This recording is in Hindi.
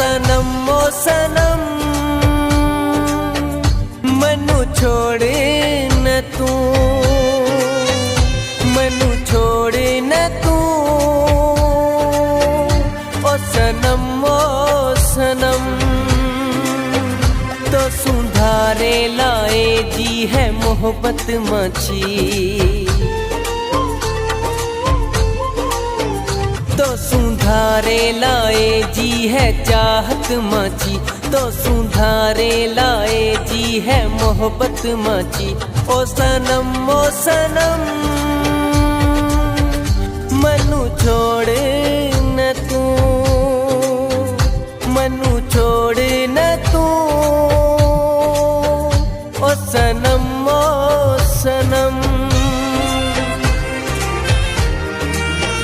ओ सनम मनु छोड़ न तू, मनु छोड़ न तू ओ सनम तो सुधारे लाए जी है मोहब्बत मची, तो सुधारे लाए जी है चाहत मची, तो सुधारे लाए जी है मोहब्बत मची। ओ सनम मनु छोड़